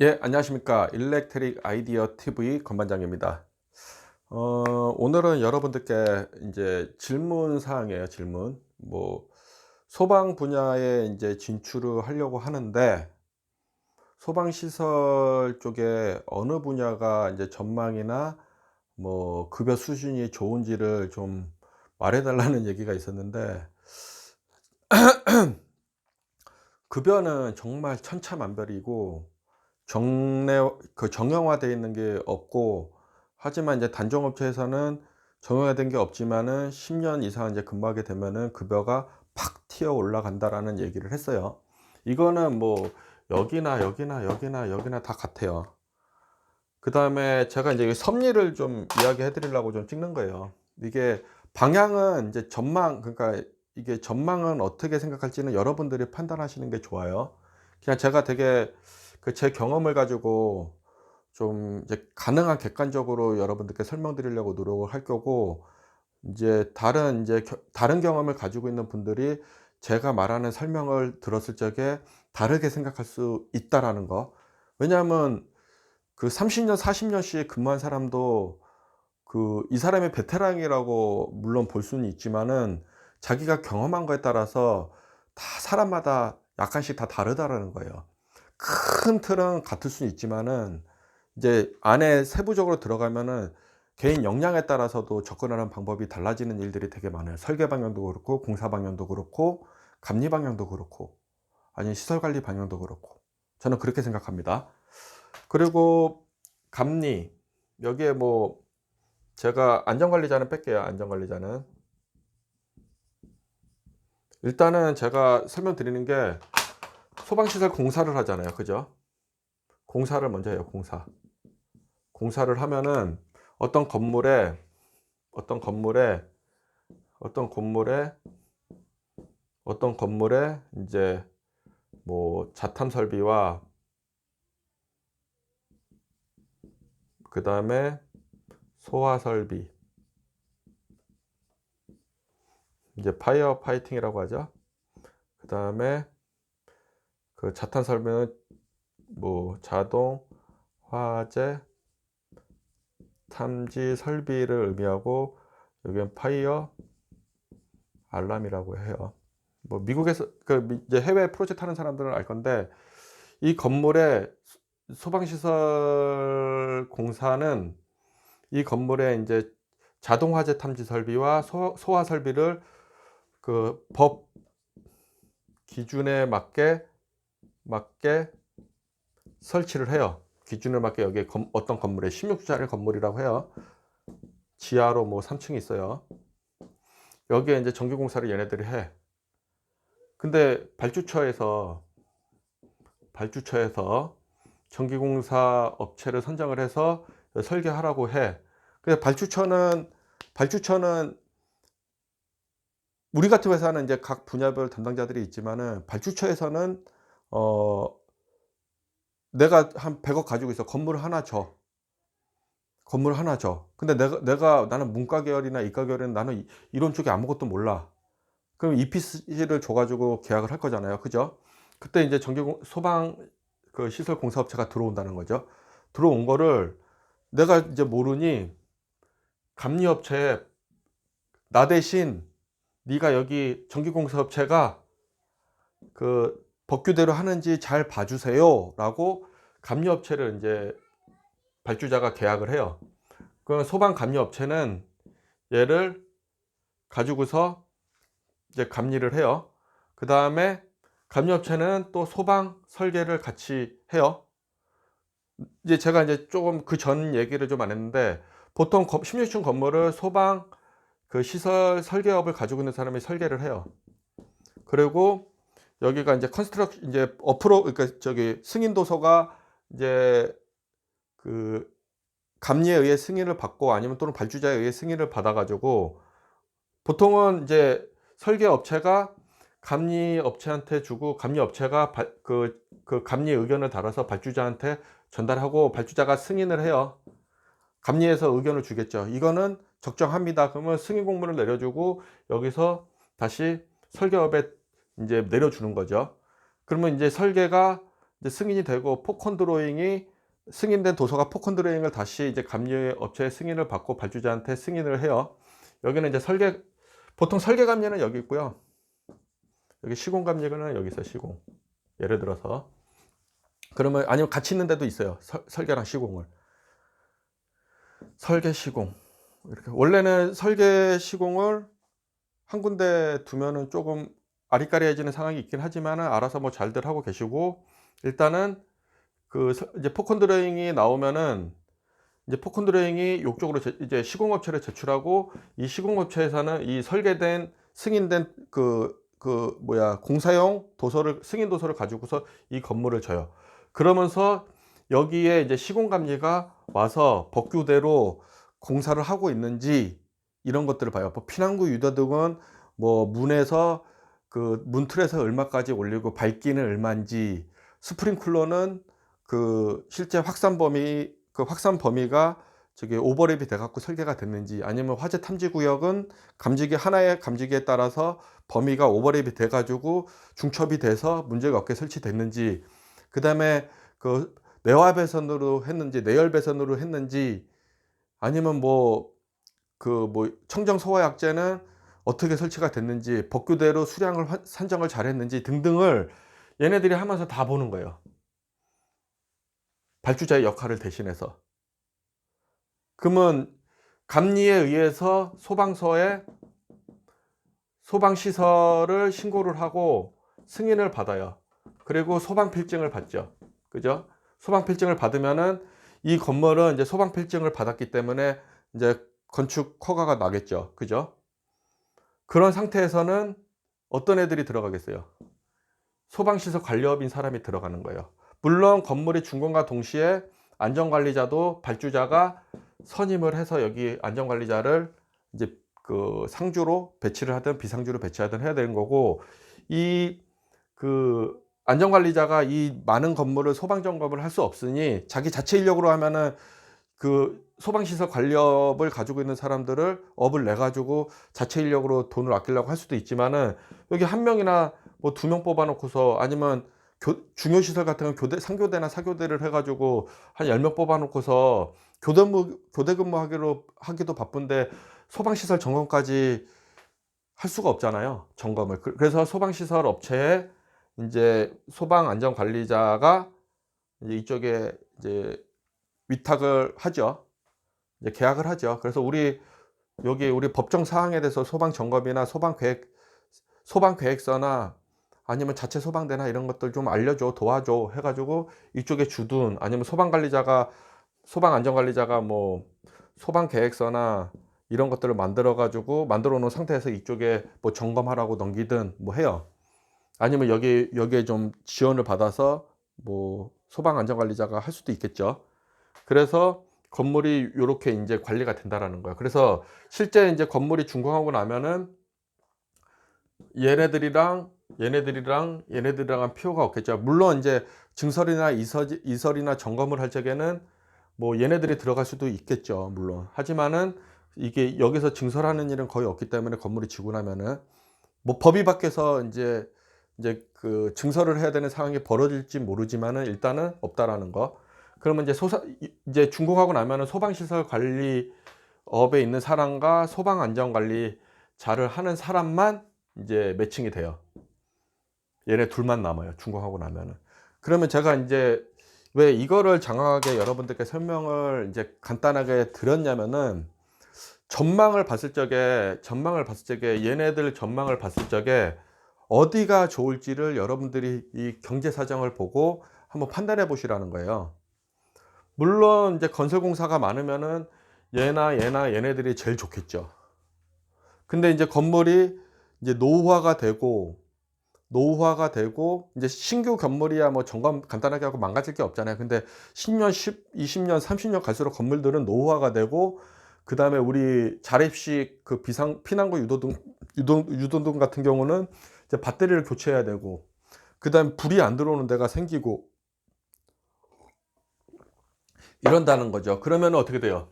예, 안녕하십니까. 일렉트릭 아이디어 TV 건반장입니다. 오늘은 여러분들께 이제 질문 사항이에요, 질문. 소방 분야에 이제 진출을 하려고 하는데, 소방시설 쪽에 어느 분야가 이제 전망이나 급여 수준이 좋은지를 좀 말해 달라는 얘기가 있었는데, 급여는 정말 천차만별이고, 정례 정형화되어 있는 게 없고, 하지만 이제 단종업체에서는 정형화된 게 없지만은 10년 이상 이제 근무하게 되면은 급여가 팍 튀어 올라간다라는 얘기를 했어요. 이거는 여기나 다 같아요. 그다음에 제가 인제 섭리를 좀 이야기해 드리려고 좀 찍는 거예요. 이게 방향은 이제 그러니까 이게 전망은 어떻게 생각할지는 여러분들이 판단하시는 게 좋아요. 그냥 제가 되게 제 경험을 가지고 좀 이제 가능한 객관적으로 여러분들께 설명드리려고 노력을 할 거고, 인제 다른 경험을 가지고 있는 분들이 제가 말하는 설명을 들었을 적에 다르게 생각할 수 있다라는 거. 왜냐하면 30년 40 년씩 근무한 사람도 이 사람이 베테랑이라고 물론 볼 수는 있지만은, 자기가 경험한 거에 따라서 다 사람마다 약간씩 다 다르다라는 거예요. 큰 틀은 같을 수는 있지만은 이제 안에 세부적으로 들어가면은 개인 역량에 따라서도 접근하는 방법이 달라지는 일들이 되게 많아요. 설계 방향도 그렇고, 공사 방향도 그렇고, 감리 방향도 그렇고, 아니면 시설 관리 방향도 그렇고. 저는 그렇게 생각합니다. 그리고 감리, 여기에 제가 안전관리자는 뺄게요. 안전관리자는 일단은 제가 설명드리는 게, 소방시설 공사를 하잖아요, 그죠? 공사를 먼저 해요. 공사를 하면은 어떤 건물에 어떤 건물에 어떤 건물에 어떤 건물에 인제 자탐 설비와 그다음에 소화 설비, 이제 파이어 파이팅이라고 하죠. 그다음에 자탄 설비는 자동, 화재, 탐지 설비를 의미하고, 여기는 파이어 알람이라고 해요. 미국에서 이제 해외 프로젝트 하는 사람들은 알 건데, 이 건물의 소방시설 공사는 이 건물에 인제 자동 화재 탐지 설비와 소화 설비를 법 기준에 맞게 설치를 해요. 기준에 맞게. 여기에 어떤 건물에 16주짜리 건물이라고 해요. 지하로 3 층이 있어요. 여기에 인제 전기 공사를 얘네들이 해. 근데 발주처에서 전기공사 업체를 선정을 해서 설계하라고 해. 근데 발주처는 우리 같은 회사는 이제 각 분야별 담당자들이 있지만은, 발주처에서는 어 내가 한 100억 가지고 있어. 건물을 하나 줘. 건물을 하나 줘. 근데 나는 문과 계열이나 이과 계열은, 나는 이론 쪽에 아무것도 몰라. 그럼 EPC를 줘 가지고 계약을 할 거잖아요. 그죠? 그때 인제 전기공 소방 시설 공사업체가 들어온다는 거죠. 들어온 거를 내가 이제 모르니, 감리업체에 "나 대신 네가 여기 전기공사업체가 법규대로 하는지 잘 봐 주세요."라고 감리업체를 인제 발주자가 계약을 해요. 그러면 소방 감리업체는 얘를 가지고서 이제 감리를 해요. 그다음에 감리업체는 또 소방 설계를 같이 해요. 이제 제가 이제 쪼금 전 얘기를 좀 안 했는데, 보통 16층 건물을 소방 시설 설계업을 가지고 있는 사람이 설계를 해요. 그리고 여기가 인제 인제 그러니까 승인 도서가 이제 그 감리에 의해 승인을 받고, 아니면 또는 발주자에 의해 승인을 받아 가지고, 보통은 이제 설계업체가 감리업체한테 주고, 감리업체가 감리 의견을 달아서 발주자한테 전달하고, 발주자가 승인을 해요. 감리에서 의견을 주겠죠. "이거는 적정합니다." 그러면 승인 공문을 내려주고, 여기서 다시 설계업에 인제 내려주는 거죠. 그러면 인제 설계가 이제 승인이 되고 포컨 드로잉이 승인된 도서가 포컨 드로잉을 다시 이제 감리 업체의 승인을 받고 발주자한테 승인을 해요. 여기는 이제 보통 설계 감리는 여기 있고요. 여기 시공 감리는 여기 있어요. 시공. 예를 들어서 그러면 아니면 같이 있는 데도 있어요. 설계랑 시공을. 설계 시공. 이렇게 원래는 설계 시공을 한 군데 두면은 조금 아리까리해지는 상황이 있긴 하지만은 알아서 뭐 잘들 하고 계시고, 일단은 이제 포컨 드로잉이 나오면은 이제 포컨 드로잉이 요쪽으로 이제 시공업체를 제출하고, 이 시공업체에서는 이 설계된 승인된 공사용 도서를, 승인 도서를 가지고서 이 건물을 져요. 그러면서 여기에 이제 시공감리가 와서 법규대로 공사를 하고 있는지 이런 것들을 봐요. 뭐 피난구 유도등은 뭐 문에서 문틀에서 얼마까지 올리고 밝기는 얼마인지, 스프링쿨러는 실제 확산 범위가 저기 오버랩이 돼 갖고 설계가 됐는지, 아니면 화재 탐지 구역은 감지기 하나의 감지기에 따라서 범위가 오버랩이 돼 가지고 중첩이 돼서 문제가 없게 설치됐는지, 그다음에 내화 배선으로 했는지 내열 배선으로 했는지, 아니면 청정 소화약재는 어떻게 설치가 됐는지, 법규대로 수량을 산정을 잘 했는지 등등을 얘네들이 하면서 다 보는 거예요. 발주자의 역할을 대신해서. 그러면 감리에 의해서 소방서에 소방시설을 신고를 하고 승인을 받아요. 그리고 소방필증을 받죠. 그죠? 소방필증을 받으면은 이 건물은 이제 소방필증을 받았기 때문에 이제 건축 허가가 나겠죠. 그죠? 그런 상태에서는 어떤 애들이 들어가겠어요? 소방시설 관리업인 사람이 들어가는 거예요. 물론 건물이 준공과 동시에 안전관리자도 발주자가 선임을 해서 여기 안전관리자를 이제 상주로 배치를 하든 비상주로 배치하든 해야 되는 거고, 이 안전관리자가 이 많은 건물을 소방 점검을 할 수 없으니 자기 자체 인력으로 하면은 소방시설 관리업을 가지고 있는 사람들을 업을 내 가지고 자체 인력으로 돈을 아끼려고 할 수도 있지만은, 여기 한 명이나 뭐 2명 뽑아 놓고서, 아니면 중요시설 같은 건 상교대나 사교대를 해 가지고 한 10명 뽑아 놓고서 교대 근무하기도 바쁜데 소방시설 점검까지 할 수가 없잖아요, 점검을. 그래서 소방시설 업체에 이제 소방안전관리자가 이제 이쪽에 이제 위탁을 하죠. 이제 계약을 하죠. 그래서 우리 법정 사항에 대해서 소방 점검이나 소방계획서나 아니면 자체 소방대나 이런 것들 좀 알려줘, 도와줘 해가지고 이쪽에 주둔, 아니면 소방안전관리자가 뭐 소방계획서나 이런 것들을 만들어 놓은 상태에서 이쪽에 뭐 점검하라고 넘기든 뭐 해요. 아니면 여기에 좀 지원을 받아서 뭐 소방안전관리자가 할 수도 있겠죠. 그래서 건물이 요렇게 이제 관리가 된다라는 거예요. 그래서 실제 이제 건물이 준공하고 나면은 얘네들이랑 필요가 없겠죠. 물론 이제 증설이나 이설이나 점검을 할 적에는 뭐 얘네들이 들어갈 수도 있겠죠. 물론. 하지만은 이게 여기서 증설하는 일은 거의 없기 때문에, 건물이 지고 나면은 뭐 법이 바뀌어서 이제 증설을 해야 되는 상황이 벌어질지 모르지만은 일단은 없다라는 거. 그러면 이제 준공하고 나면은 소방시설 관리업에 있는 사람과 소방안전관리자를 하는 사람만 이제 매칭이 돼요. 얘네 둘만 남아요, 준공하고 나면은. 그러면 제가 이제 왜 이거를 장황하게 여러분들께 설명을 이제 간단하게 드렸냐면은, 전망을 봤을 적에 얘네들 전망을 봤을 적에 어디가 좋을지를 여러분들이 이 경제 사정을 보고 한번 판단해 보시라는 거예요. 물론 이제 건설공사가 많으면은 얘네들이 제일 좋겠죠. 근데 이제 건물이 이제 노후화가 되고 이제 신규 건물이야 뭐 점검 간단하게 하고 망가질 게 없잖아요. 근데 10년, 20년, 30년 갈수록 건물들은 노후화가 되고, 그 다음에 우리 자립식 피난구 유도등 같은 경우는 이제 배터리를 교체해야 되고, 그 다음에 불이 안 들어오는 데가 생기고 이런다는 거죠. 그러면 어떻게 돼요?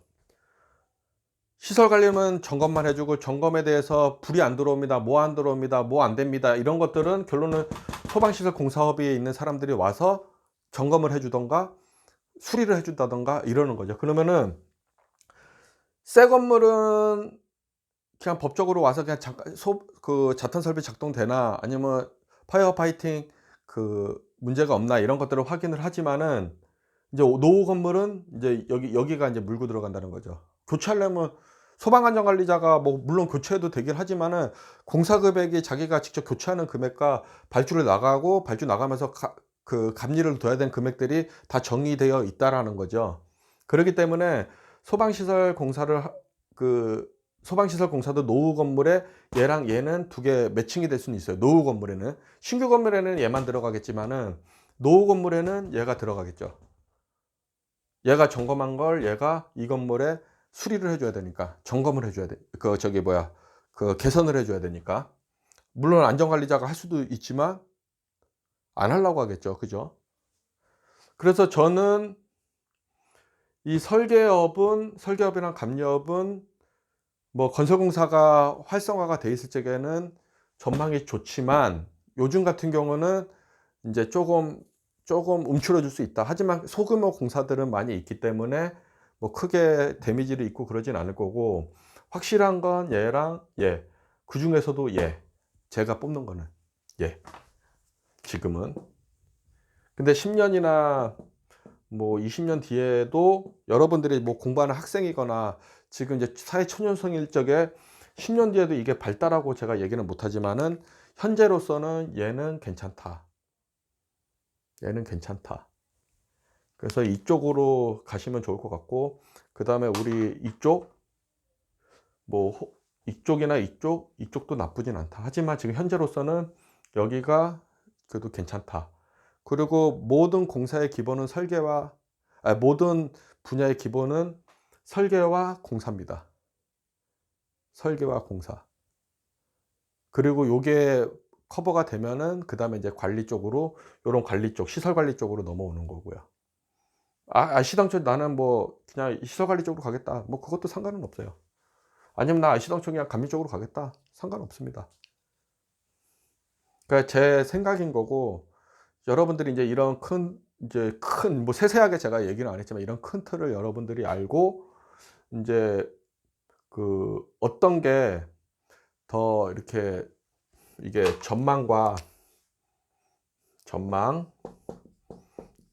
시설 관리는 점검만 해주고, 점검에 대해서 불이 안 들어옵니다, 뭐 안 들어옵니다, 뭐 안 됩니다, 이런 것들은 결론은 소방시설 공사업에 있는 사람들이 와서 점검을 해 주든가 수리를 해 준다든가 이러는 거죠. 그러면은 새 건물은 그냥 법적으로 와서 그냥 잠깐 자탄 설비 작동되나 아니면 파이어 파이팅 문제가 없나 이런 것들을 확인을 하지만은 이제 노후 건물은 이제 여기가 이제 물고 들어간다는 거죠. 교체하려면 소방안전관리자가 뭐 물론 교체해도 되긴 하지만은 공사 금액이 자기가 직접 교체하는 금액과 발주를 나가고 발주 나가면서 감리를 둬야 되는 금액들이 다 정의되어 있다라는 거죠. 그렇기 때문에 소방시설 공사를 소방시설 공사도 노후 건물에 얘랑 얘는 두 개 매칭이 될 수는 있어요. 노후 건물에는. 신규 건물에는 얘만 들어가겠지만은 노후 건물에는 얘가 들어가겠죠. 얘가 점검한 걸 얘가 이 건물에 수리를 해 줘야 되니까 점검을 해 줘야 돼. 개선을 해 줘야 되니까. 물론 안전관리자가 할 수도 있지만 안 하려고 하겠죠. 그죠? 그래서 저는 이 설계업이랑 감리업은 뭐 건설공사가 활성화가 돼 있을 적에는 전망이 좋지만 요즘 같은 경우는 인제 쪼금 움츠러들 수 있다. 하지만 소규모 공사들은 많이 있기 때문에 뭐 크게 데미지를 입고 그러진 않을 거고 확실한 건 얘랑 얘. 그중에서도 얘. 제가 뽑는 거는 얘. 지금은. 근데 10 년이나 뭐 20년 뒤에도 여러분들이 뭐 공부하는 학생이거나 지금 이제 사회초년생일 적에 10년 뒤에도 이게 발달하고 제가 얘기는 못 하지만은 현재로서는 얘는 괜찮다. 얘는 괜찮다. 그래서 이쪽으로 가시면 좋을 것 같고 그다음에 우리 뭐 이쪽이나 이쪽도 나쁘진 않다. 하지만 지금 현재로서는 여기가 그래도 괜찮다. 그리고 모든 공사의 기본은 모든 분야의 기본은 설계와 공사입니다. 설계와 공사. 그리고 요게 커버가 되면은 그다음에 이제 관리 쪽으로 요런 관리 쪽, 시설 관리 쪽으로 넘어오는 거고요. 시당초 나는 뭐 그냥 시설 관리 쪽으로 가겠다. 뭐 그것도 상관은 없어요. 아니면 나 시당초 그냥 감리 쪽으로 가겠다. 상관없습니다. 그러니까 제 생각인 거고 여러분들이 인제 이런 큰 뭐 세세하게 제가 얘기는 안 했지만 이런 큰 틀을 여러분들이 알고 인제 어떤 게 더 이렇게 이게 전망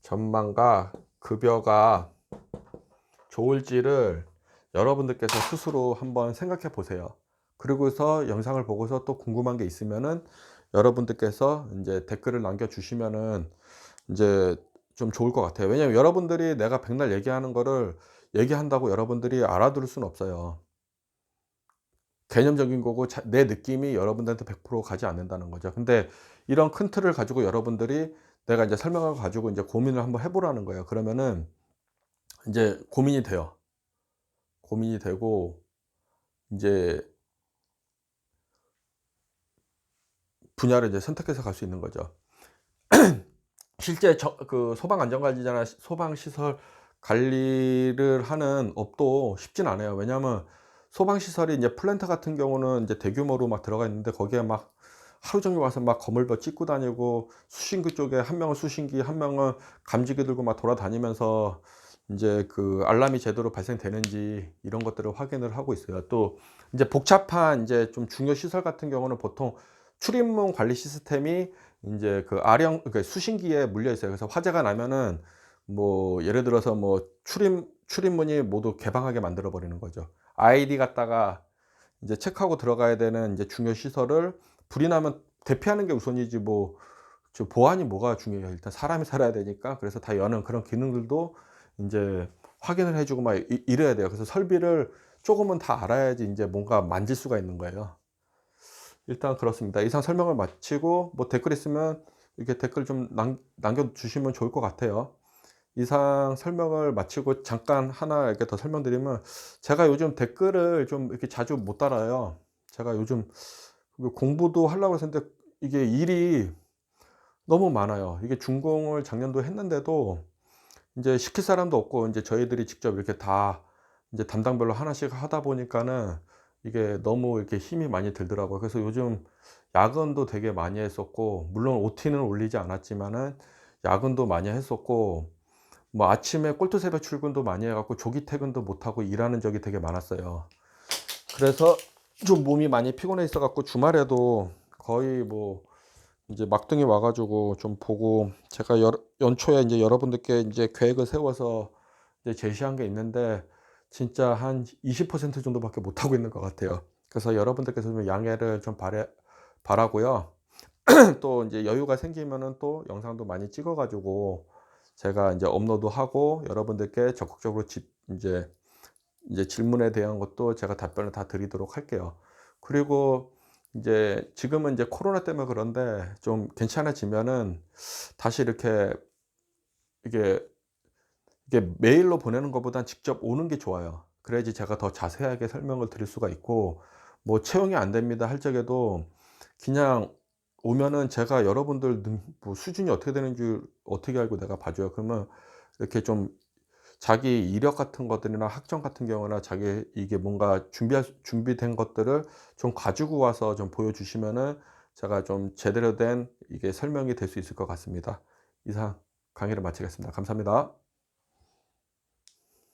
전망과 급여가 좋을지를 여러분들께서 스스로 한번 생각해 보세요. 그리고서 영상을 보고서 또 궁금한 게 있으면은 여러분들께서 인제 댓글을 남겨 주시면은 인제 좀 좋을 것 같아요. 왜냐하면 여러분들이 내가 백날 얘기하는 거를 얘기한다고 여러분들이 알아들을 수는 없어요. 개념적인 거고 내 느낌이 여러분들한테 100% 가지 않는다는 거죠. 근데 이런 큰 틀을 가지고 여러분들이 내가 인제 설명을 가지고 인제 고민을 한번 해 보라는 거예요. 그러면은 인제 고민이 돼요. 고민이 되고 인제 분야를 이제 선택해서 갈 수 있는 거죠. 실제 소방 안전관리자나 소방 시설 관리를 하는 업도 쉽진 않아요. 왜냐하면 소방 시설이 인제 플랜트 같은 경우는 인제 대규모로 막 들어가 있는데 거기에 막 하루 종일 와서 막 거물배 찢고 다니고 수신기 쪽에 한 명은 수신기 한 명은 감지기 들고 막 돌아다니면서 인제 알람이 제대로 발생되는지 이런 것들을 확인을 하고 있어요. 또 인제 복잡한 인제 좀 중요 시설 같은 경우는 보통 출입문 관리 시스템이 인제 그러니까 수신기에 물려 있어요. 그래서 화재가 나면은 뭐 예를 들어서 뭐 출입문이 모두 개방하게 만들어 버리는 거죠. 아이디 갖다가 인제 체크하고 들어가야 되는 인제 중요 시설을 불이 나면 대피하는 게 우선이지 뭐 보안이 뭐가 중요해요. 일단 사람이 살아야 되니까. 그래서 다 여는 그런 기능들도 인제 확인을 해 주고 막 이래야 돼요. 그래서 설비를 쪼금은 다 알아야지 인제 뭔가 만질 수가 있는 거예요. 일단 그렇습니다. 이상 설명을 마치고 뭐 댓글 있으면 이렇게 댓글 좀 남겨 주시면 좋을 것 같아요. 이상 설명을 마치고 잠깐 하나 이렇게 더 설명드리면 제가 요즘 댓글을 좀 이렇게 자주 못 달아요. 제가 요즘 공부도 하려고 했는데 이게 일이 너무 많아요. 이게 준공을 작년도 했는데도 인제 시킬 사람도 없고 인제 저희들이 직접 이렇게 다 인제 담당별로 하나씩 하다 보니까는 이게 너무 이렇게 힘이 많이 들더라고요. 그래서 요즘 야근도 되게 많이 했었고 물론 OT는 올리지 않았지만은 야근도 많이 했었고 뭐 아침에 꼴뚜새벽 출근도 많이 해 갖고 조기 퇴근도 못 하고 일하는 적이 되게 많았어요. 그래서 좀 몸이 많이 피곤해 있어 갖고 주말에도 거의 뭐 인제 막둥이 와 가지고 좀 보고 제가 연초에 인제 여러분들께 인제 계획을 세워서 이제 제시한 게 있는데 진짜 한 20% 정도밖에 못 하고 있는 것 같아요. 그래서 여러분들께서 좀 양해를 좀 바라고요. 또 인제 여유가 생기면은 또 영상도 많이 찍어 가지고 제가 인제 업로드하고 여러분들께 적극적으로 인제 질문에 대한 것도 제가 답변을 다 드리도록 할게요. 그리고 인제 지금은 인제 코로나 때문에 그런데 좀 괜찮아지면은 다시 이게 이게 메일로 보내는 것보단 직접 오는 게 좋아요. 그래야지 제가 더 자세하게 설명을 드릴 수가 있고 뭐 "채용이 안 됩니다." 할 적에도 그냥 오면은 제가 여러분들 뭐 수준이 어떻게 되는 줄 어떻게 알고 내가 봐 줘요. 그러면 이렇게 좀 자기 이력 같은 것들이나 학점 같은 경우나 자기 이게 뭔가 준비된 것들을 좀 가지고 와서 좀 보여주시면은 제가 좀 제대로 된 이게 설명이 될 수 있을 것 같습니다. 이상 강의를 마치겠습니다. 감사합니다.